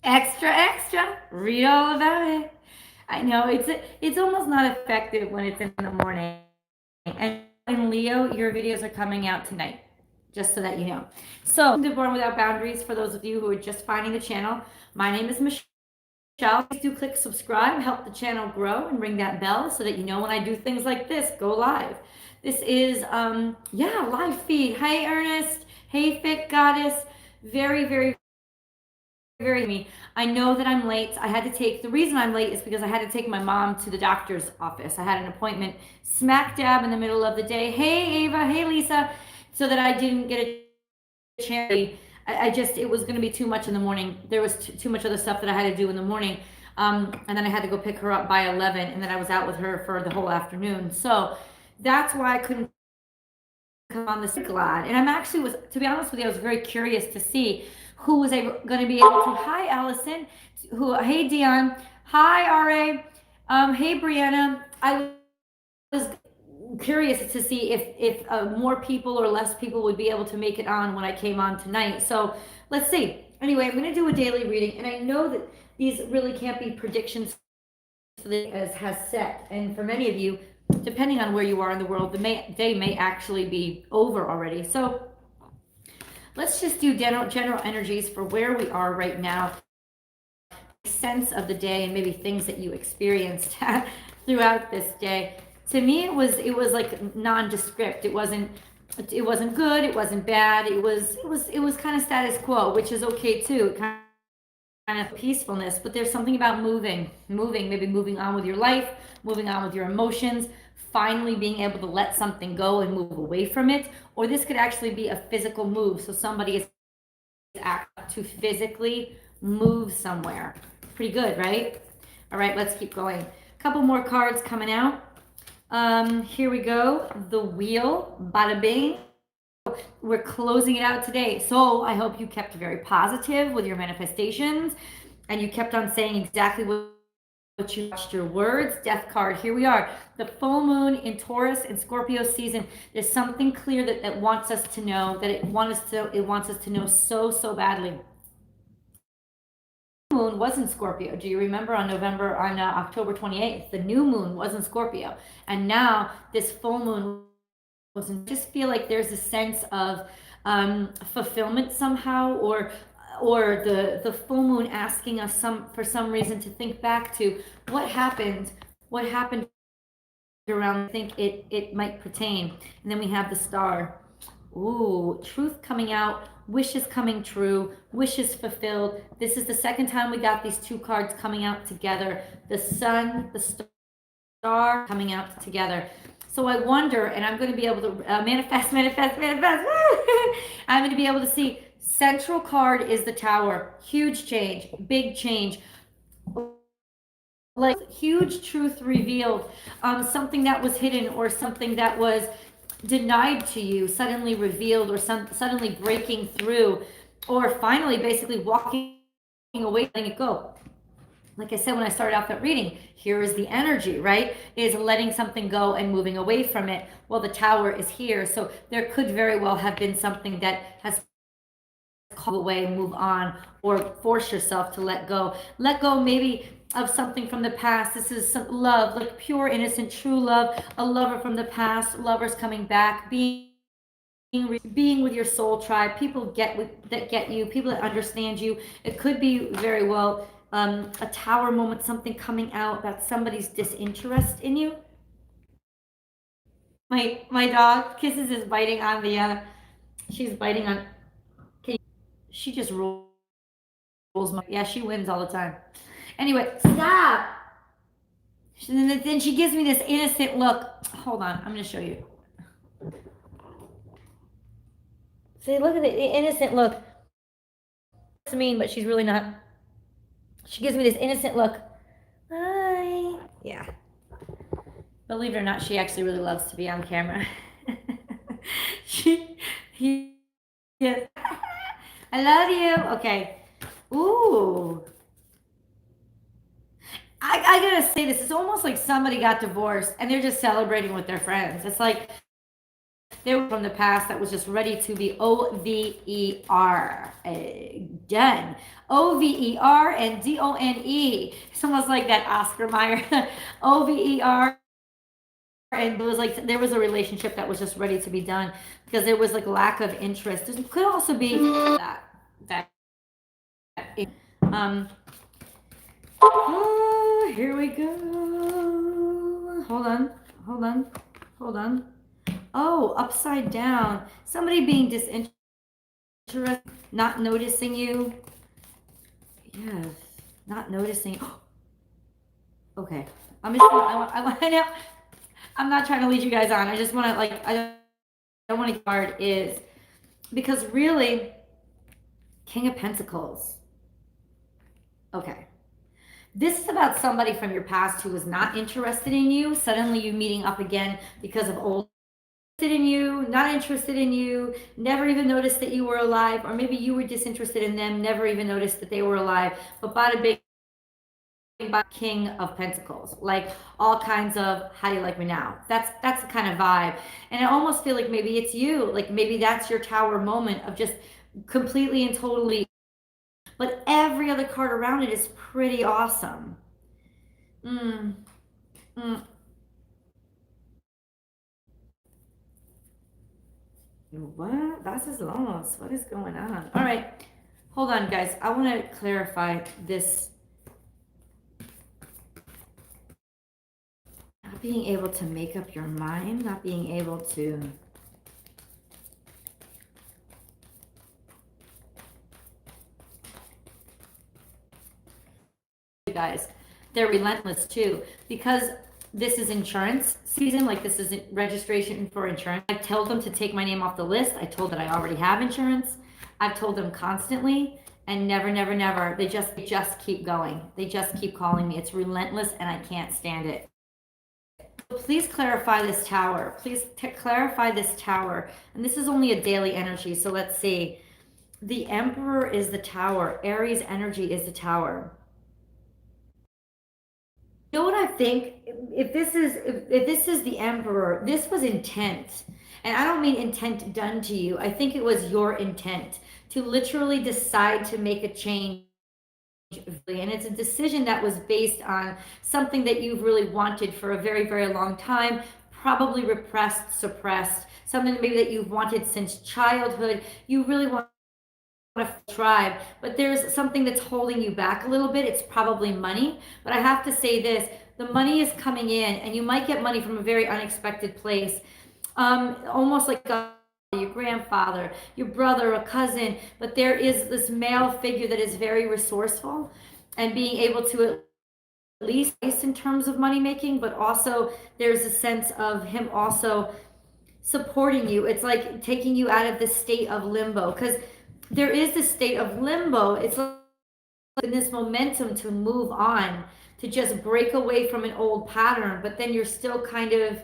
Extra, extra. Read all about it. I know it's almost not effective when it's in the morning. And in Leo, your videos are coming out tonight, just so that you know. So, welcome to Born Without Boundaries. For those of you who are just finding the channel, my name is Michelle. Please do click subscribe, help the channel grow, and ring that bell so that you know when I do things like this, go live. This is yeah, live feed. Hi Ernest. Hey Fit Goddess. Very me. I know that I'm late. I had to take the reason I'm late is because I had to take my mom to the doctor's office. I had an appointment smack dab in the middle of the day. Hey Ava, hey Lisa, so that I didn't get a chance. I just it was going to be too much in the morning. There was too much other stuff that I had to do in the morning, and then I had to go pick her up by 11, and then I was out with her for the whole afternoon. So that's why I couldn't come on this glad. And I'm actually was to be honest with you, I was very curious to see who was going to be able to. Hi Allison, who hey Dion, hi RA, hey Brianna. I was curious to see if more people or less people would be able to make it on when I came on tonight. So let's see. Anyway, I'm going to do a daily reading, and I know that these really can't be predictions as has set, and for many of you, depending on where you are in the world, day may actually be over already. So let's just do general energies for where we are right now, sense of the day, and maybe things that you experienced throughout this day. To me, it was like nondescript. It wasn't good. It wasn't bad. It was kind of status quo, which is okay too. It kind of peacefulness, but there's something about moving, maybe moving on with your life, moving on with your emotions, finally being able to let something go and move away from it. Or this could actually be a physical move. So somebody is asked to physically move somewhere. Pretty good, right? All right, let's keep going. A couple more cards coming out. Here we go. The wheel, bada bing. We're closing it out today. So I hope you kept very positive with your manifestations and you kept on saying exactly what you watched your words. Death card. Here we are. The full moon in Taurus and Scorpio season. There's something clear that wants us to know, that it wants us to know so badly. Moon was in Scorpio. Do you remember on October 28th, the new moon was in Scorpio, and now this full moon was in. Just feel like there's a sense of fulfillment somehow, or the full moon asking us for some reason to think back to what happened around. I think it might pertain, and then we have the star. Ooh, truth coming out, wishes coming true, wishes fulfilled. This is the second time we got these two cards coming out together. The sun, the star coming out together. So I wonder, and I'm going to be able to manifest. I'm going to be able to see. Central card is the Tower. Huge change, big change. Like huge truth revealed, something that was hidden or something that was denied to you suddenly revealed, or suddenly breaking through, or finally basically walking away, letting it go. Like I said when I started out that reading, here is the energy, right? Is letting something go and moving away from it. Well, the Tower is here, so there could very well have been something that has called away, move on, or force yourself to let go. Let go maybe of something from the past. This is some love, like pure, innocent, true love, a lover from the past, lovers coming back, being with your soul tribe, people that get you, people that understand you. It could be very well a Tower moment, something coming out about somebody's disinterest in you. My dog Kisses is biting on the she's biting on. She just rules yeah, she wins all the time. Anyway, stop. And then she gives me this innocent look. Hold on, I'm gonna show you. See, look at the innocent look. It's mean, but she's really not. She gives me this innocent look. Hi. Yeah. Believe it or not, she actually really loves to be on camera. Yes. I love you. Okay. Ooh. I gotta say this. It's almost like somebody got divorced and they're just celebrating with their friends. It's like There was from the past that was just ready to be over, done. Over and done. It's almost like that Oscar Mayer. Over, and it was like there was a relationship that was just ready to be done because there was like lack of interest. There could also be that um oh, here we go. Hold on. Oh, upside down. Somebody being disinterested, not noticing you. Yes, not noticing. Okay, I know. I'm not trying to lead you guys on. I just want to I don't want to card is because really, King of Pentacles. Okay. This is about somebody from your past who was not interested in you. Suddenly you meeting up again because of old in you, not interested in you, never even noticed that you were alive, or maybe you were disinterested in them, never even noticed that they were alive. But bada big King of Pentacles, like all kinds of how do you like me now? That's the kind of vibe. And I almost feel like maybe it's you, like maybe that's your tower moment of just completely and totally, but every other card around it is pretty awesome. Mm, mm. What? Das ist los. What is going on? All right. Hold on, guys. I want to clarify this. Not being able to make up your mind, not being able to. Guys, they're relentless too because this is insurance season, like this is registration for insurance. I told them to take my name off the list. I told that I already have insurance. I've told them constantly and never. They just keep going. They just keep calling me. It's relentless and I can't stand it. Please clarify this tower. Please clarify this tower. And this is only a daily energy. So let's see. The Emperor is the tower. Aries energy is the tower. You know what I think? If this is the Emperor, this was intent. And I don't mean intent done to you. I think it was your intent to literally decide to make a change. And it's a decision that was based on something that you've really wanted for a very long time, probably repressed, suppressed, something maybe that you've wanted since childhood. You really want to tribe, but there's something that's holding you back a little bit. It's probably money, but I have to say this, the money is coming in and you might get money from a very unexpected place, almost like your grandfather, your brother, a cousin, but there is this male figure that is very resourceful and being able to at least in terms of money making, but also there's a sense of him also supporting you. It's like taking you out of this state of limbo because there is this state of limbo. It's like in this momentum to move on, to just break away from an old pattern, but then you're still kind of,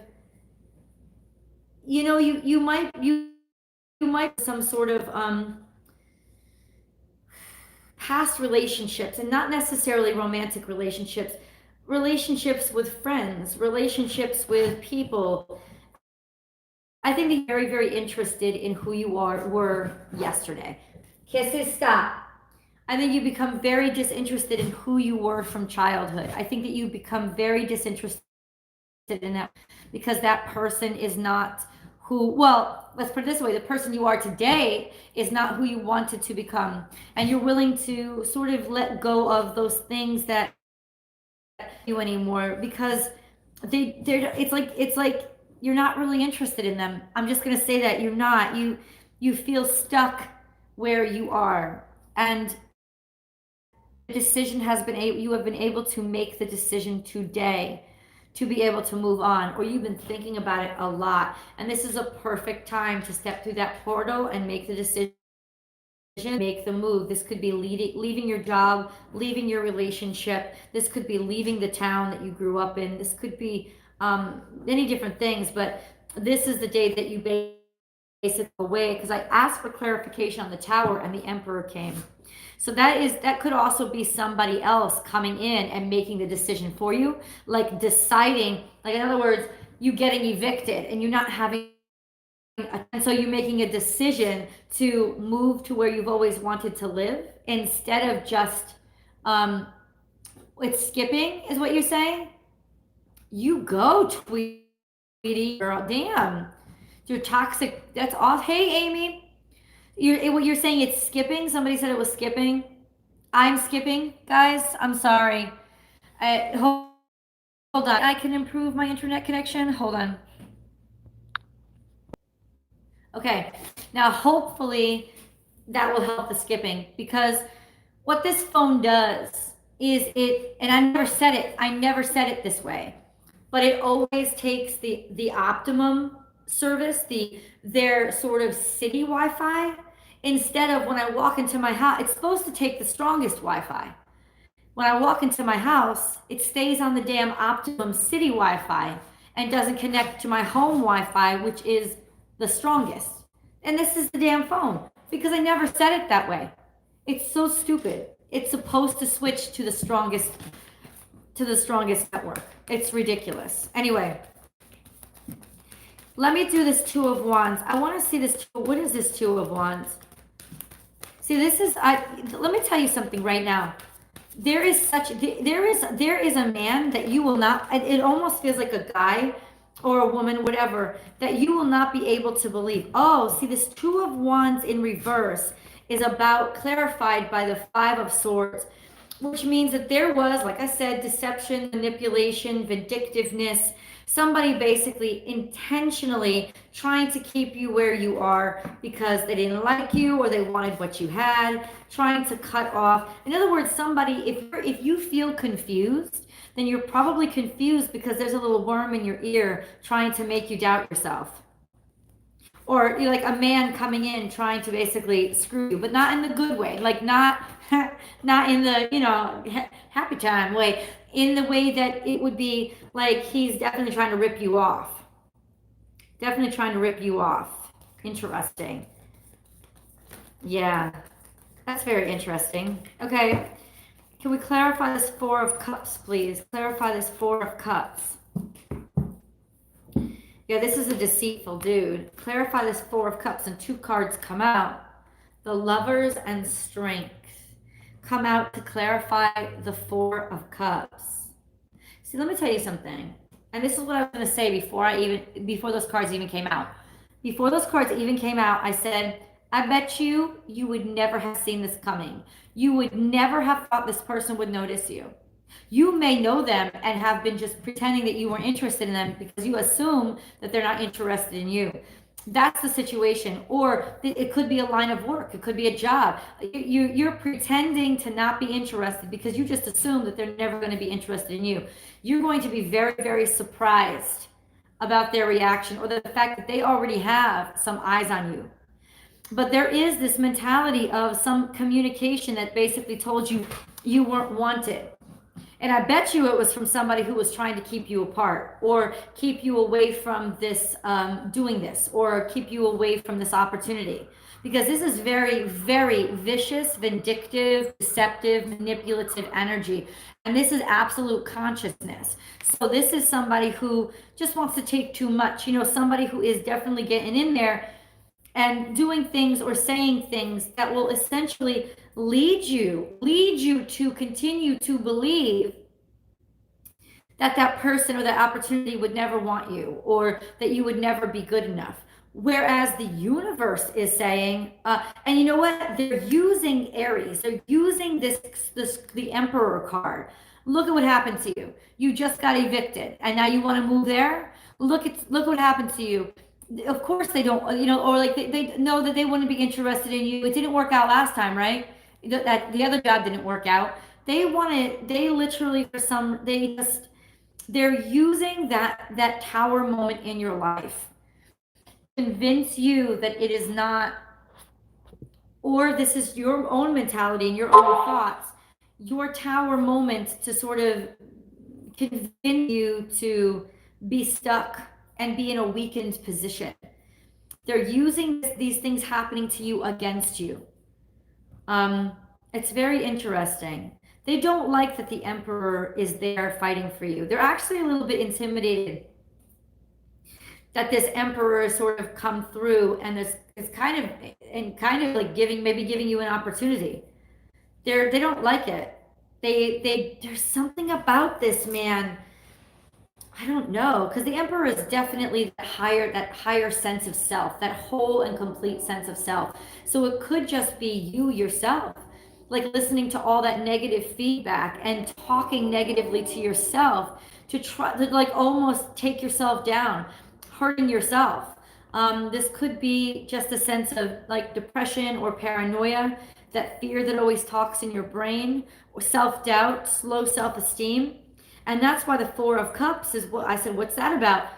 you might some sort of past relationships, and not necessarily romantic relationships with friends, relationships with people. I think they're very interested in who you were yesterday. Kisses, stop. I think you become very disinterested in who you were from childhood. I think that you become very disinterested in that because that person is not who, well, let's put it this way, the person you are today is not who you wanted to become. And you're willing to sort of let go of those things that you anymore because it's like you're not really interested in them. I'm just going to say that you're not. You feel stuck where you are, and the decision has been you have been able to make the decision today to be able to move on, or you've been thinking about it a lot, and this is a perfect time to step through that portal and make the decision, make the move. This could be leaving your job, leaving your relationship. This could be leaving the town that you grew up in. This could be many different things, but this is the day that you basically away, because I asked for clarification on the tower and the Emperor came. So that could also be somebody else coming in and making the decision for you, like deciding, like in other words, you getting evicted and you're not having and so you're making a decision to move to where you've always wanted to live instead of just it's skipping, is what you're saying? You go, Tweety girl. Damn. You're toxic. That's all. Hey, Amy. What you're saying, it's skipping? Somebody said it was skipping. I'm skipping, guys. I'm sorry. Hold on. I can improve my internet connection. Hold on. Okay. Now, hopefully, that will help the skipping, because what this phone does is and I never said it this way, but it always takes the optimum service, their sort of city Wi-Fi, instead of when I walk into my house, it's supposed to take the strongest Wi-Fi. When I walk into my house, it stays on the damn optimum city Wi-Fi and doesn't connect to my home Wi-Fi, which is the strongest. And this is the damn phone, because I never said it that way. It's so stupid. It's supposed to switch to the strongest network. It's ridiculous. Anyway, let me do this Two of Wands. I want to see this. What is this Two of Wands? See, this is, let me tell you something right now. There is a man that you will not, it almost feels like a guy or a woman, whatever, that you will not be able to believe. Oh, see, this Two of Wands in reverse is about clarified by the Five of Swords, which means that there was, like I said, deception, manipulation, vindictiveness, somebody basically intentionally trying to keep you where you are because they didn't like you or they wanted what you had, trying to cut off. In other words, somebody, if you feel confused, then you're probably confused because there's a little worm in your ear trying to make you doubt yourself. Or you're like a man coming in trying to basically screw you, but not in the good way, like not in the happy time way, in the way that it would be like he's definitely trying to rip you off. Definitely trying to rip you off. Interesting. Yeah, that's very interesting. Okay, can we clarify this Four of Cups, please? Clarify this Four of Cups. Yeah, this is a deceitful dude. Clarify this Four of Cups, and two cards come out. The Lovers and Strength come out to clarify the Four of Cups. See, let me tell you something. And this is what I was going to say before those cards even came out. Before those cards even came out, I said, I bet you would never have seen this coming. You would never have thought this person would notice you. You may know them and have been just pretending that you weren't interested in them because you assume that they're not interested in you. That's the situation. Or it could be a line of work. It could be a job. You're pretending to not be interested because you just assume that they're never going to be interested in you. You're going to be very, very surprised about their reaction, or the fact that they already have some eyes on you. But there is this mentality of some communication that basically told you you weren't wanted. And I bet you it was from somebody who was trying to keep you apart, or keep you away from this, doing this, or keep you away from this opportunity. Because this is very, very vicious, vindictive, deceptive, manipulative energy. And this is absolute consciousness. So this is somebody who just wants to take too much. Somebody who is definitely getting in there and doing things or saying things that will essentially lead you to continue to believe that person or that opportunity would never want you, or that you would never be good enough. Whereas the universe is saying, and you know what? They're using Aries. They're using the Emperor card. Look at what happened to you. You just got evicted, and now you want to move there. Look what happened to you. Of course they don't, or like they know that they wouldn't be interested in you. It didn't work out last time, right? That the other job didn't work out. They're using that tower moment in your life to convince you that it is not, or this is your own mentality and your own thoughts, your tower moment to sort of convince you to be stuck and be in a weakened position. They're using these things happening to you against you. It's very interesting. They don't like that the Emperor is there fighting for you. They're actually a little bit intimidated that this emperor has sort of come through, and this is kind of like maybe giving you an opportunity. They don't like it. There's something about this man. I don't know, because the emperor is definitely that higher sense of self, that whole and complete sense of self. So it could just be you yourself, like listening to all that negative feedback and talking negatively to yourself to try to like almost take yourself down, hurting yourself. This could be just a sense of like depression or paranoia, that fear that always talks in your brain, or self-doubt, low self-esteem. And that's why the Four of Cups is what I said, what's that about?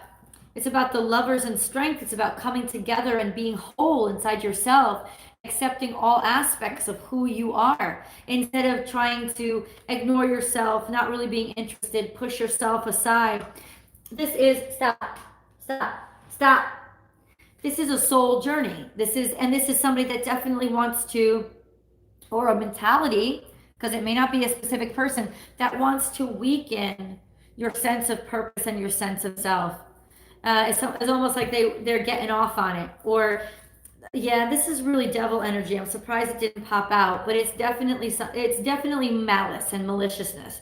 It's about the lovers and strength. It's about coming together and being whole inside yourself, accepting all aspects of who you are instead of trying to ignore yourself, not really being interested, push yourself aside. This is stop. This is a soul journey. This is somebody that definitely wants to, or a mentality, because it may not be a specific person, that wants to weaken your sense of purpose and your sense of self. It's almost like they're getting off on it. Or, yeah, this is really devil energy. I'm surprised it didn't pop out, but it's definitely malice and maliciousness.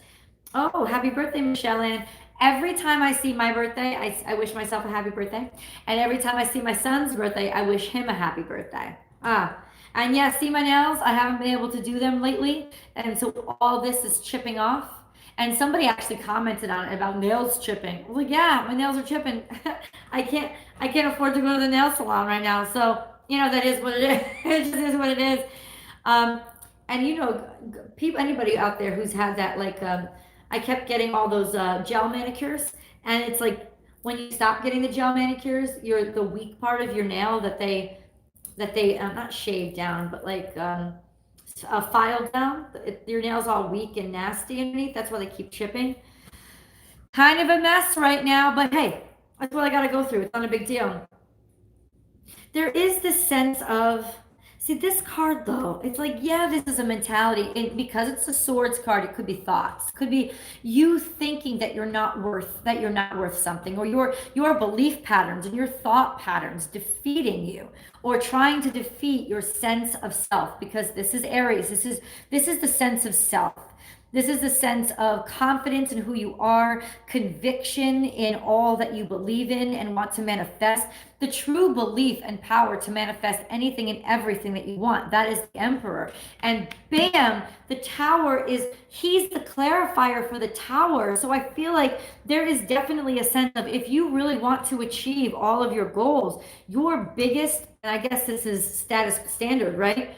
Oh, happy birthday, Michelle Ann. Every time I see my birthday, I wish myself a happy birthday. And every time I see my son's birthday, I wish him a happy birthday. And yeah, see my nails? I haven't been able to do them lately. And so all this is chipping off. And somebody actually commented on it about nails chipping. Well, yeah, my nails are chipping. I can't afford to go to the nail salon right now. So, that is what it is. It just is what it is. And anybody out there who's had that, like, I kept getting all those gel manicures, and it's like when you stop getting the gel manicures, the weak part of your nail that they not shaved down, but like filed down. Your nail's all weak and nasty underneath. That's why they keep chipping. Kind of a mess right now, but hey, that's what I got to go through. It's not a big deal. There is this sense of, see, this card though, it's like, yeah, this is a mentality. And because it's a swords card, it could be thoughts. It could be you thinking that you're not worth something, or your belief patterns and your thought patterns defeating you, or trying to defeat your sense of self, because this is Aries. This is the sense of self. This is the sense of confidence in who you are, conviction in all that you believe in and want to manifest, the true belief and power to manifest anything and everything that you want. That is the Emperor. And bam, the Tower he's the clarifier for the Tower. So I feel like there is definitely a sense of, if you really want to achieve all of your goals, your biggest, and I guess this is standard, right?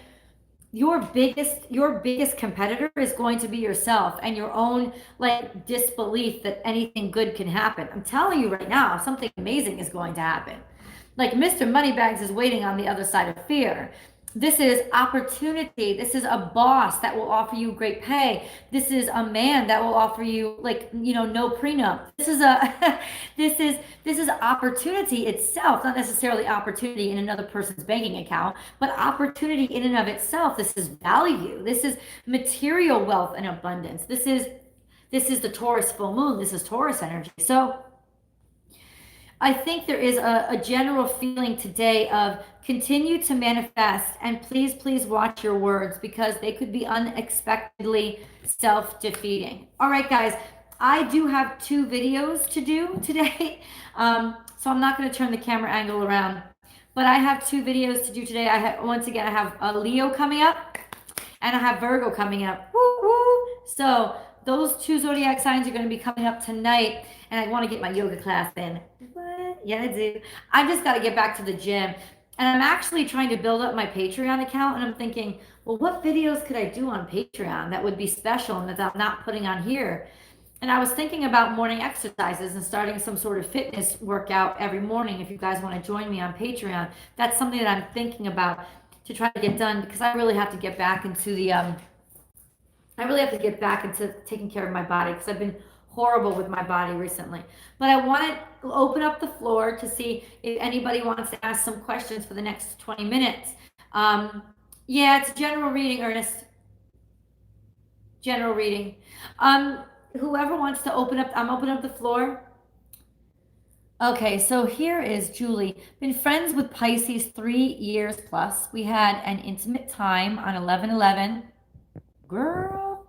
Your biggest competitor is going to be yourself and your own like disbelief that anything good can happen. I'm telling you right now, something amazing is going to happen. Like Mr. Moneybags is waiting on the other side of fear. This is opportunity. This is a boss that will offer you great pay. This is a man that will offer you no prenup. This is this is opportunity itself, not necessarily opportunity in another person's banking account, but opportunity in and of itself. This is value. This is material wealth and abundance. This is the Taurus full moon. This is Taurus energy. So I think there is a general feeling today of continue to manifest, and please, please watch your words, because they could be unexpectedly self-defeating. All right, guys, I do have 2 videos to do today. So I'm not going to turn the camera angle around, but I have 2 videos to do today. I have a Leo coming up, and I have Virgo coming up. Woo, woo. So those 2 zodiac signs are going to be coming up tonight, and I want to get my yoga class in. What? Yeah, I do. I just got to get back to the gym, and I'm actually trying to build up my Patreon account, and I'm thinking, well, what videos could I do on Patreon that would be special and that I'm not putting on here? And I was thinking about morning exercises and starting some sort of fitness workout every morning. If you guys want to join me on Patreon, that's something that I'm thinking about to try to get done, because I really have to get back into taking care of my body, because I've been horrible with my body recently. But I want to open up the floor to see if anybody wants to ask some questions for the next 20 minutes. Yeah, it's a general reading, Ernest. General reading. Whoever wants to open up, I'm opening up the floor. Okay, so here is Julie. Been friends with Pisces 3 years plus. We had an intimate time on 11/11. Girl,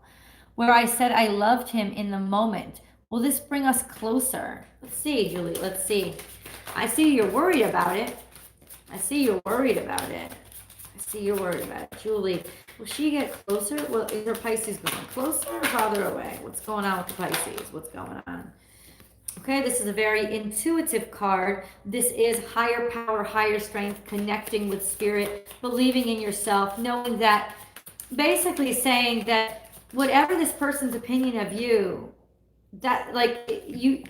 where I said I loved him in the moment. Will this bring us closer? Let's see, Julie. Let's see. I see you're worried about it. I see you're worried about it. I see you're worried about it. Julie, will she get closer? Well, is her Pisces going closer or farther away? What's going on with the Pisces? What's going on? Okay, this is a very intuitive card. This is higher power, higher strength, connecting with spirit, believing in yourself, knowing that, basically saying that whatever this person's opinion of you, that like you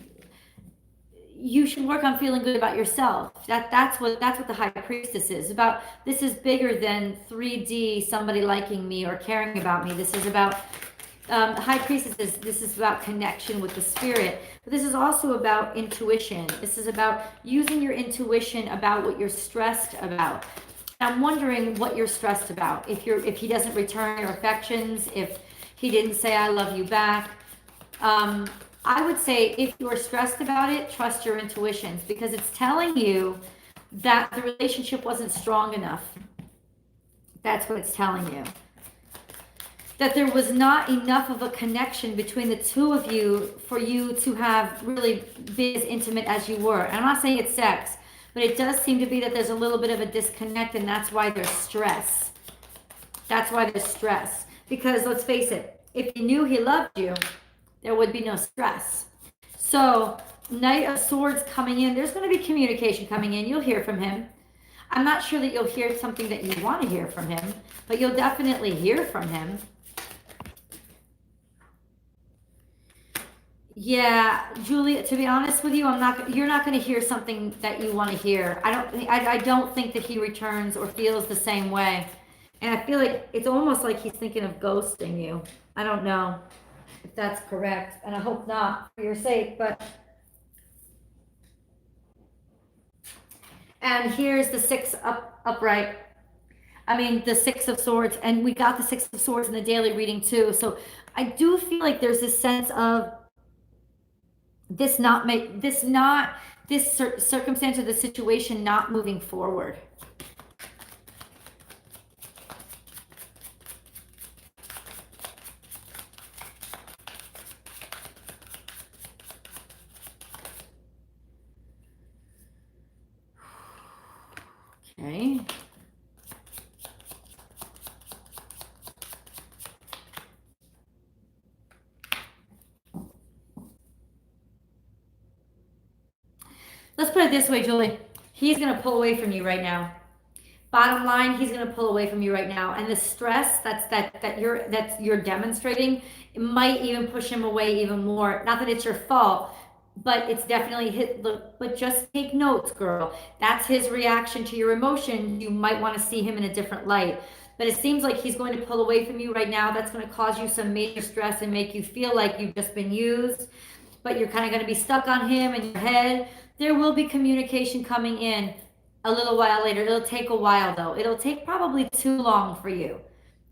should work on feeling good about yourself. That's what the High Priestess is about. This is bigger than 3D somebody liking me or caring about me. This is about High Priestess is, this is about connection with the spirit, but this is also about intuition. This is about using your intuition about what you're stressed about. I'm wondering what you're stressed about. If he doesn't return your affections, if he didn't say I love you back. I would say if you're stressed about it, trust your intuitions, because it's telling you that the relationship wasn't strong enough. That's what it's telling you. That there was not enough of a connection between the two of you for you to have really been as intimate as you were. And I'm not saying it's sex, but it does seem to be that there's a little bit of a disconnect, and that's why there's stress. That's why there's stress. Because let's face it, if you knew he loved you, there would be no stress. So, Knight of Swords coming in, there's going to be communication coming in. You'll hear from him. I'm not sure that you'll hear something that you want to hear from him, but you'll definitely hear from him. Yeah, Julie, to be honest with you, you're not going to hear something that you want to hear. I don't think that he returns or feels the same way. And I feel like it's almost like he's thinking of ghosting you. I don't know if that's correct, and I hope not for your sake, but. And here's the six upright. I mean, the Six of Swords, and we got the Six of Swords in the daily reading too. So I do feel like there's this sense of this circumstance or the situation not moving forward. Okay. Let's put it this way, Julie. He's going to pull away from you right now. Bottom line, he's going to pull away from you right now. And the stress that you're demonstrating, it might even push him away even more. Not that it's your fault, but it's definitely but just take notes, girl. That's his reaction to your emotion. You might want to see him in a different light. But it seems like he's going to pull away from you right now. That's going to cause you some major stress and make you feel like you've just been used. But you're kind of going to be stuck on him in your head. There will be communication coming in a little while later. It'll take a while though. It'll take probably too long for you,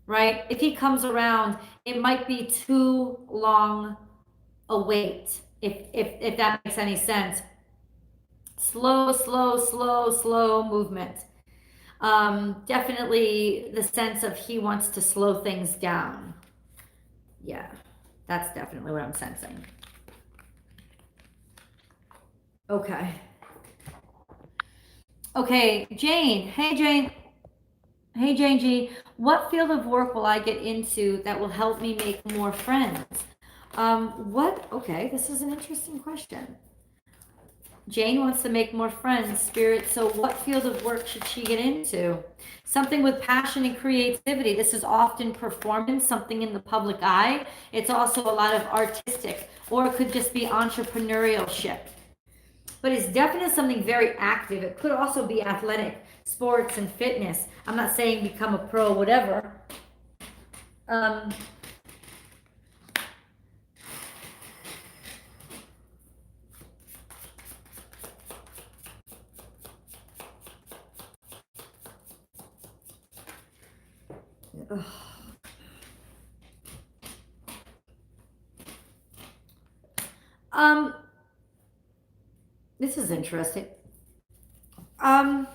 right? If he comes around, it might be too long a wait, if that makes any sense. Slow movement. Definitely the sense of he wants to slow things down. Yeah, that's definitely what I'm sensing. Okay. Okay, Jane. Hey, Jane. Hey, Jane G. What field of work will I get into that will help me make more friends? Okay, this is an interesting question. Jane wants to make more friends, Spirit. So what field of work should she get into? Something with passion and creativity. This is often performance, something in the public eye. It's also a lot of artistic, or it could just be entrepreneurship. But it's definitely something very active. It could also be athletic, sports and fitness. I'm not saying become a pro, whatever. This is interesting. Um,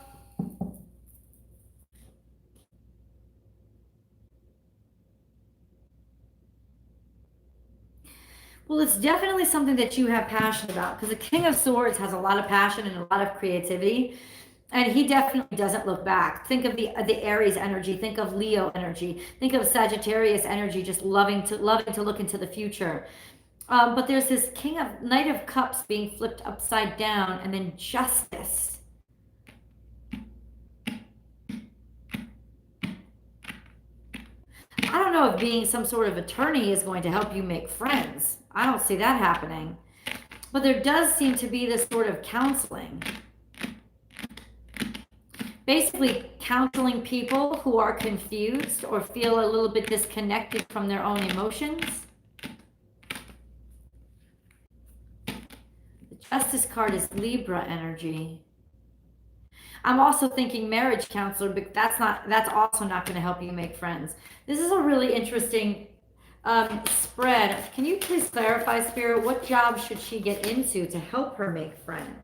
well, it's definitely something that you have passion about, because the King of Swords has a lot of passion and a lot of creativity, and he definitely doesn't look back. Think of the Aries energy. Think of Leo energy. Think of Sagittarius energy, just loving to look into the future. But there's this Knight of Cups being flipped upside down, and then Justice. I don't know if being some sort of attorney is going to help you make friends. I don't see that happening. But there does seem to be this sort of counseling. Basically, counseling people who are confused or feel a little bit disconnected from their own emotions. The Justice card is Libra energy. I'm also thinking marriage counselor, but that's also not going to help you make friends. This is a really interesting spread. Can you please clarify, Spirit, what job should she get into to help her make friends?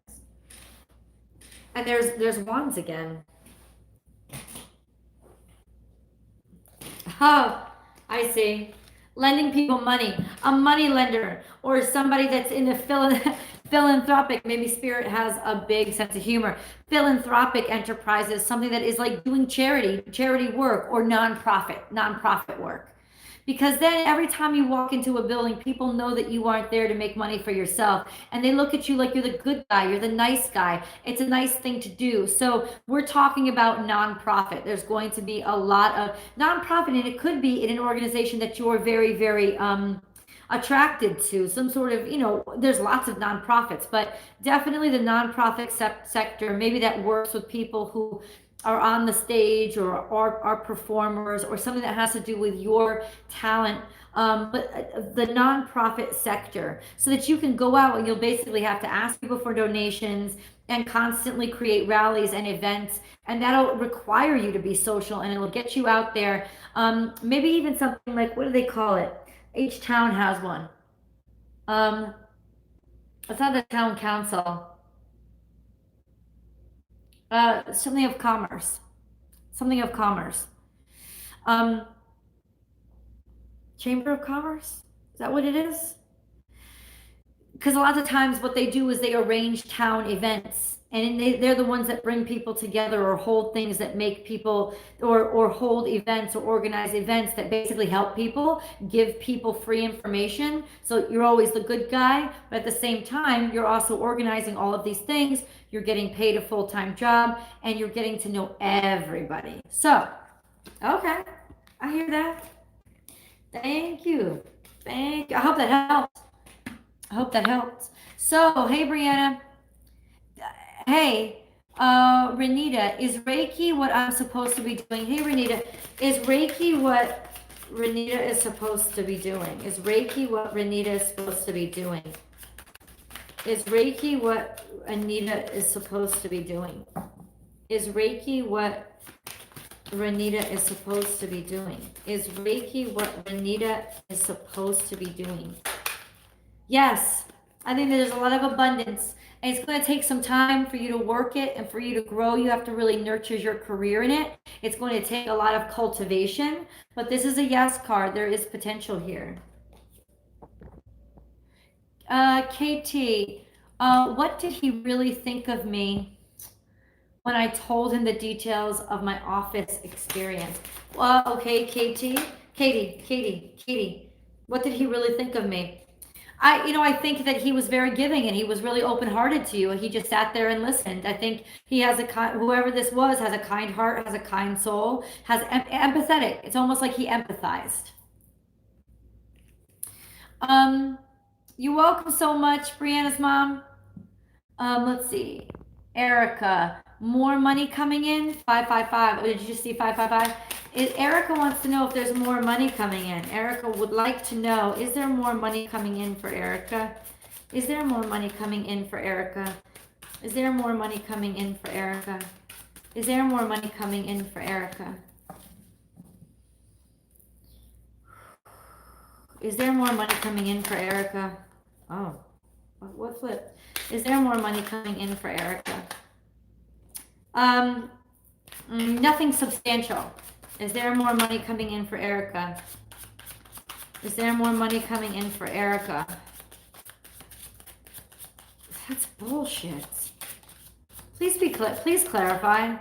And there's wands again. Oh, I see. Lending people money, a money lender, or somebody that's in the philanthropic. Maybe Spirit has a big sense of humor. Philanthropic enterprises, something that is like doing charity work, or nonprofit work. Because then every time you walk into a building, people know that you aren't there to make money for yourself. And they look at you like you're the good guy, you're the nice guy. It's a nice thing to do. So we're talking about nonprofit. There's going to be a lot of nonprofit, and it could be in an organization that you're very, very attracted to. Some sort of, there's lots of nonprofits, but definitely the nonprofit sector, maybe that works with people who are on the stage, or are performers, or something that has to do with your talent, but the nonprofit sector, so that you can go out and you'll basically have to ask people for donations and constantly create rallies and events, and that'll require you to be social, and it'll get you out there. Maybe even something like, what do they call it? Each town has one. It's not the town council. Something of commerce. Something of commerce. Chamber of Commerce? Is that what it is? Because a lot of times what they do is they arrange town events, and they're the ones that bring people together, or hold things that make people, or hold events, or organize events that basically help people, give people free information. So you're always the good guy, but at the same time, you're also organizing all of these things. You're getting paid a full-time job, and you're getting to know everybody. So, okay, I hear that. Thank you. Thank you. I hope that helps. I hope that helps. So, hey, Brianna. Hey, Renita, is Reiki what I'm supposed to be doing? Hey, Renita, is Reiki what Renita is supposed to be doing? Is Reiki what Renita is supposed to be doing? Is Reiki what Anita is supposed to be doing? Is Reiki what Renita is supposed to be doing? Is Reiki what Renita is supposed to be doing? Yes, I think there's a lot of abundance, and it's going to take some time for you to work it and for you to grow. You have to really nurture your career in it. It's going to take a lot of cultivation, but this is a yes card. There is potential here. KT, what did he really think of me when I told him the details of my office experience? Okay, Katie, what did he really think of me? I think that he was very giving, and he was really open-hearted to you, and he just sat there and listened. I think he has whoever this was has a kind heart, has a kind soul, has empathetic. It's almost like he empathized. You're welcome so much, Brianna's mom. Let's see. Erica, more money coming in? 555. Oh, did you just see 555? Erica wants to know if there's more money coming in. Erica would like to know, is there more money coming in for Erica? Is there more money coming in for Erica? Is there more money coming in for Erica? Is there more money coming in for Erica? Is there more money coming in for Erica? Oh, what flip? Is there more money coming in for Erica? Nothing substantial. Is there more money coming in for Erica? Is there more money coming in for Erica? That's bullshit. Please be clear. Please clarify.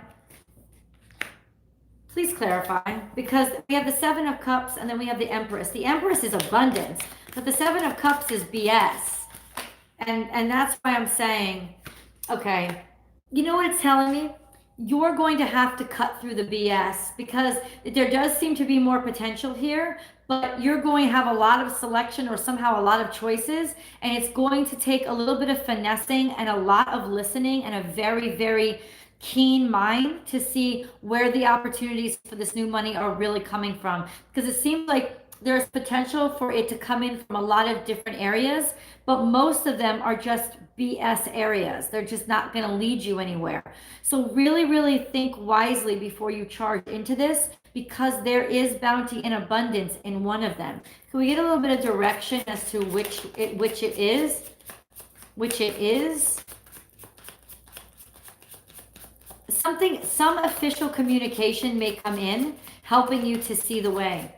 Please clarify, because we have the Seven of Cups and then we have the Empress. The Empress is abundance, but the Seven of Cups is BS. And that's why I'm saying, okay, you know what it's telling me? You're going to have to cut through the BS, because there does seem to be more potential here, but you're going to have a lot of selection or somehow a lot of choices, and it's going to take a little bit of finessing and a lot of listening and a very, very keen mind to see where the opportunities for this new money are really coming from, because it seems like there's potential for it to come in from a lot of different areas, but most of them are just BS areas. They're just not going to lead you anywhere. So really, really think wisely before you charge into this, because there is bounty and abundance in one of them. Can we get a little bit of direction as to which it is? Which it is? Some official communication may come in, helping you to see the way,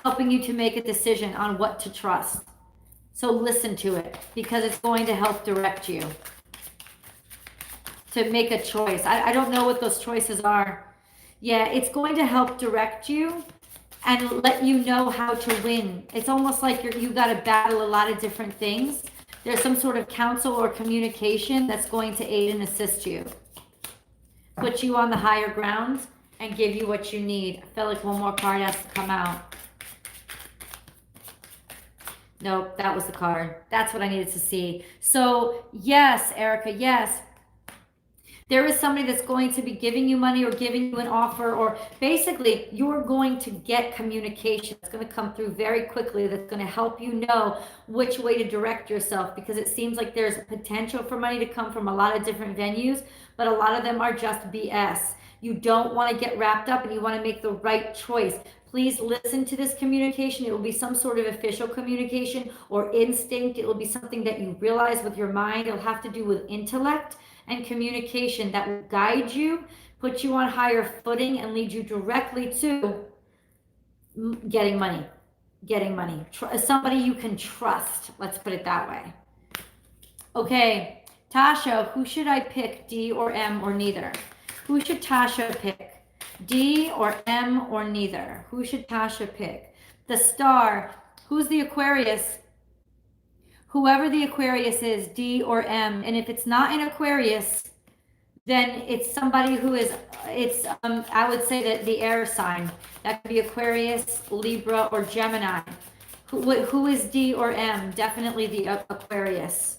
helping you to make a decision on what to trust. So listen to it, because it's going to help direct you to make a choice. I don't know what those choices are. Yeah, it's going to help direct you and let you know how to win. It's almost like you got to battle a lot of different things. There's some sort of counsel or communication that's going to aid and assist you, put you on the higher ground, and give you what you need. I feel like one more card has to come out. Nope, that was the card. That's what I needed to see. So yes, Erica, yes. There is somebody that's going to be giving you money or giving you an offer, or basically you're going to get communication. It's going to come through very quickly. That's going to help you know which way to direct yourself, because it seems like there's potential for money to come from a lot of different venues, but a lot of them are just BS. You don't want to get wrapped up, and you want to make the right choice. Please listen to this communication. It will be some sort of official communication or instinct. It will be something that you realize with your mind. It'll have to do with intellect and communication that will guide you, put you on higher footing, and lead you directly to getting money. Somebody you can trust. Let's put it that way. Okay, Tasha, who should I pick, D or M or neither? Who should Tasha pick? D or M or neither? Who should Tasha pick? The Star. Who's the Aquarius? Whoever the Aquarius is, D or M. And if it's not an Aquarius, then it's somebody who is, I would say that the air sign. That could be Aquarius, Libra, or Gemini. Who is D or M? Definitely the Aquarius.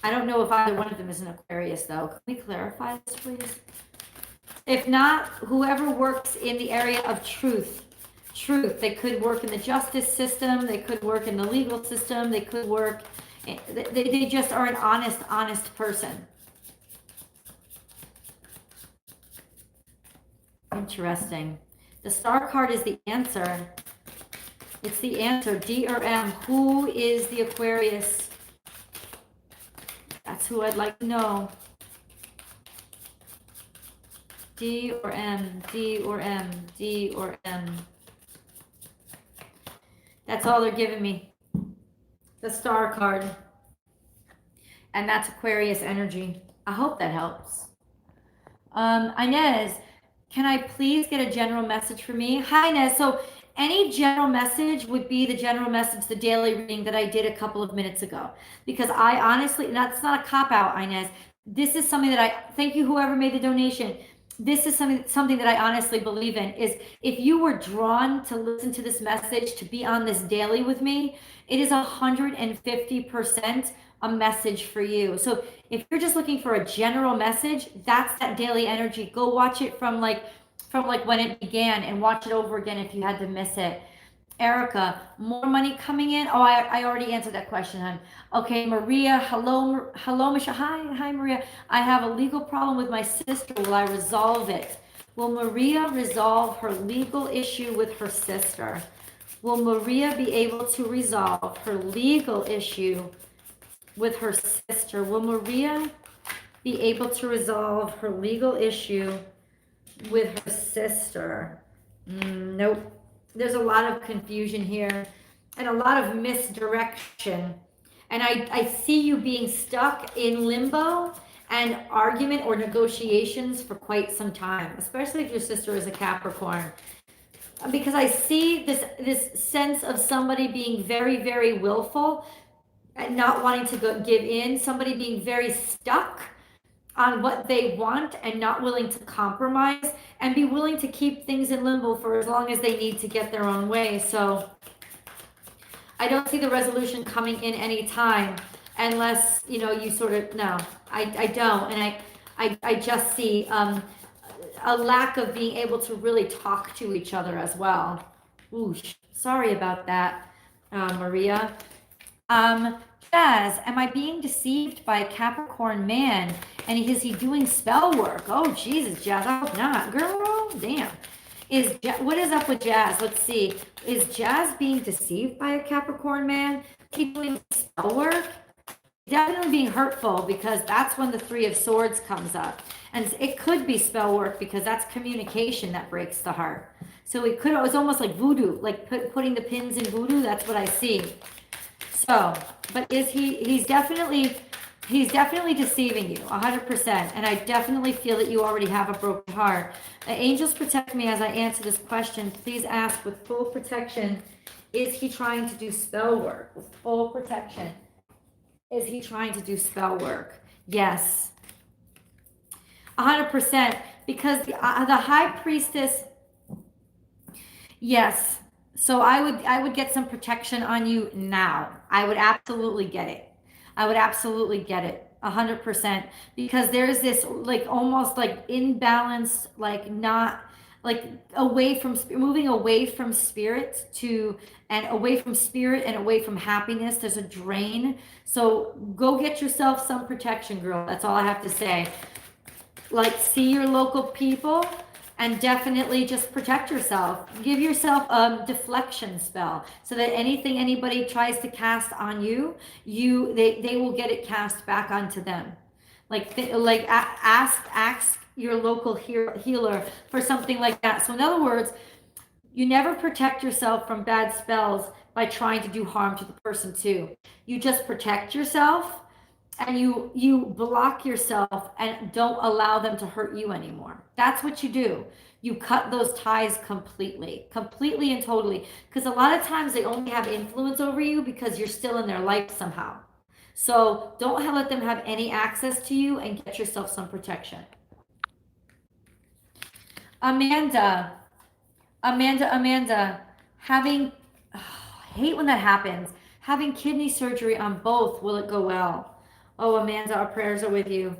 I don't know if either one of them is an Aquarius, though. Can we clarify this, please? If not, whoever works in the area of truth. They could work in the justice system. They could work in the legal system. They could work, they just are an honest person. Interesting. The Star card is the answer. It's the answer, D or M. Who is the Aquarius? That's who I'd like to know. D or M, D or M, D or M. That's all they're giving me. The Star card. And that's Aquarius energy. I hope that helps. Inez, can I please get a general message for me? Hi, Inez. So any general message would be the general message, the daily reading that I did a couple of minutes ago. Because I honestly, that's not a cop-out, Inez. This is something that thank you whoever made the donation. This is something that I honestly believe in, is if you were drawn to listen to this message, to be on this daily with me, it is 150% a message for you. So if you're just looking for a general message, that's that daily energy. Go watch it from like when it began, and watch it over again if you had to miss it. Erica, more money coming in? Oh, I already answered that question, hon. Okay, Maria, hello, Michelle. Hi, Maria. I have a legal problem with my sister. Will I resolve it? Will Maria resolve her legal issue with her sister? Will Maria be able to resolve her legal issue with her sister. Will Maria be able to resolve her legal issue with her sister? Nope. There's a lot of confusion here and a lot of misdirection. And I see you being stuck in limbo and argument or negotiations for quite some time, especially if your sister is a Capricorn. Because I see this sense of somebody being very, very willful and not wanting to give in, somebody being very stuck on what they want and not willing to compromise and be willing to keep things in limbo for as long as they need to get their own way. So I don't see the resolution coming in any time unless, you sort of, no, I don't. And I just see a lack of being able to really talk to each other as well. Ooh, sorry about that, Maria. Jazz, am I being deceived by a Capricorn man? And is he doing spell work? Oh, Jesus, Jazz, I hope not. Girl, damn. What is up with Jazz? Let's see. Is Jazz being deceived by a Capricorn man? Is he doing spell work? Definitely being hurtful, because that's when the Three of Swords comes up. And it could be spell work because that's communication that breaks the heart. So it was almost like voodoo, like putting the pins in voodoo. That's what I see. So, but he's definitely deceiving you 100%. And I definitely feel that you already have a broken heart. Angels protect me as I answer this question. Please ask with full protection. Is he trying to do spell work? With full protection. Is he trying to do spell work? Yes. 100%. Because the High Priestess, yes. So I would get some protection on you now. I would absolutely get it. 100%, because there's this like almost like imbalanced, like not like moving away from spirit and away from happiness. There's a drain. So go get yourself some protection, girl. That's all I have to say. Like, see your local people and definitely just protect yourself. Give yourself a deflection spell so that anything anybody tries to cast on you, they will get it cast back onto them. Ask your local healer for something like that. So in other words, you never protect yourself from bad spells by trying to do harm to the person too. You just protect yourself and you block yourself and don't allow them to hurt you anymore. That's what you do. You cut those ties completely and totally. Because a lot of times they only have influence over you because you're still in their life somehow. So don't let them have any access to you, and get yourself some protection. Amanda, having, I hate when that happens. Having kidney surgery on both, will it go well? Oh, Amanda, our prayers are with you.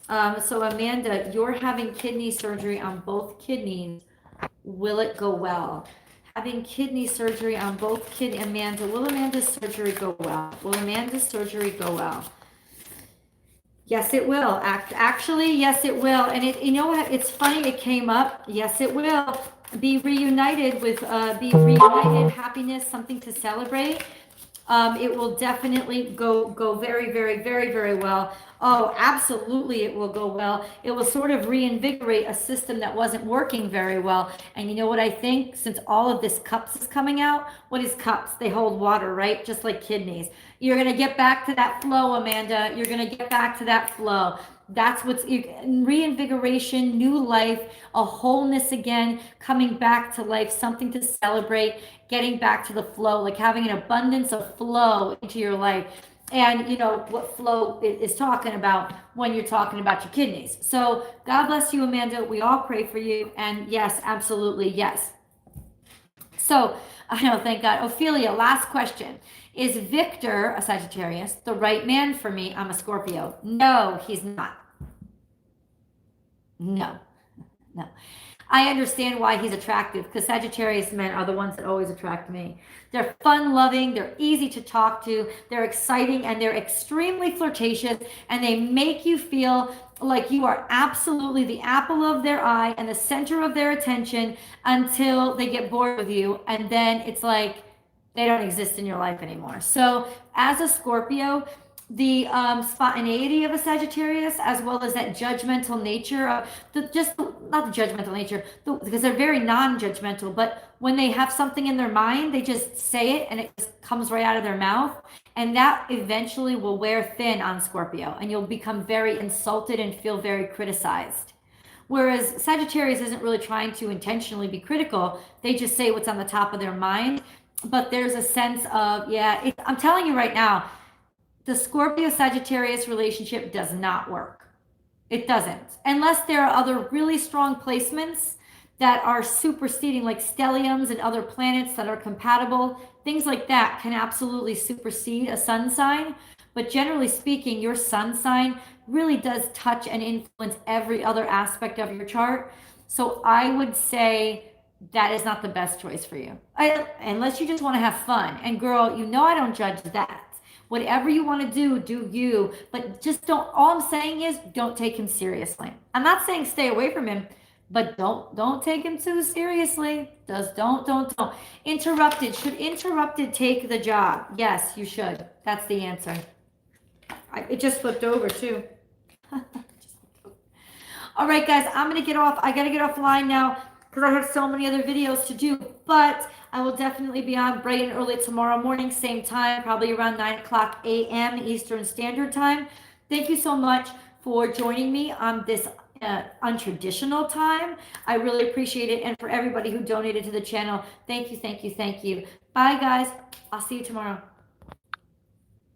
So Amanda, you're having kidney surgery on both kidneys. Will it go well? Having kidney surgery on both kidneys. Amanda, will Amanda's surgery go well? Will Amanda's surgery go well? Yes, it will. Actually, yes, it will. And you know what? It's funny. It came up. Yes, it will. Be reunited, happiness, something to celebrate. It will definitely go very, very, very, very well. Oh, absolutely, it will go well. It will sort of reinvigorate a system that wasn't working very well. And you know what I think? Since all of this cups is coming out, what is cups? They hold water, right? Just like kidneys. You're going to get back to that flow, Amanda. You're going to get back to that flow. That's what's reinvigoration, new life, a wholeness again, coming back to life, something to celebrate, getting back to the flow, like having an abundance of flow into your life. And you know what flow is talking about when you're talking about your kidneys. So God bless you, Amanda. We all pray for you. And yes, absolutely, yes. So I know, thank God. Ophelia, last question. Is Victor, a Sagittarius, the right man for me? I'm a Scorpio. No, he's not. No. I understand why he's attractive, because Sagittarius men are the ones that always attract me. They're fun-loving, they're easy to talk to, they're exciting, and they're extremely flirtatious, and they make you feel like you are absolutely the apple of their eye and the center of their attention until they get bored with you, and then it's like they don't exist in your life anymore. So as a Scorpio, the spontaneity of a Sagittarius, as well as that judgmental nature of not the judgmental nature, because they're very non-judgmental, but when they have something in their mind, they just say it and it just comes right out of their mouth. And that eventually will wear thin on Scorpio, and you'll become very insulted and feel very criticized. Whereas Sagittarius isn't really trying to intentionally be critical, they just say what's on the top of their mind. But there's a sense of, yeah, I'm telling you right now, the Scorpio Sagittarius relationship does not work. It doesn't. Unless there are other really strong placements that are superseding, like stelliums and other planets that are compatible. Things like that can absolutely supersede a sun sign. But generally speaking, your sun sign really does touch and influence every other aspect of your chart. So I would say that is not the best choice for you. Unless you just want to have fun. And girl, you know I don't judge that. Whatever you want to do you. But just don't, all I'm saying is don't take him seriously. I'm not saying stay away from him, but don't take him too seriously. Just don't. Interrupted. Should interrupted take the job? Yes, you should. That's the answer. It just flipped over too. All right, guys, I'm going to get off. I got to get off the line now because I have so many other videos to do, but I will definitely be on bright and early tomorrow morning, same time, probably around 9:00 a.m. Eastern Standard Time. Thank you so much for joining me on this untraditional time. I really appreciate it. And for everybody who donated to the channel, thank you. Bye, guys. I'll see you tomorrow.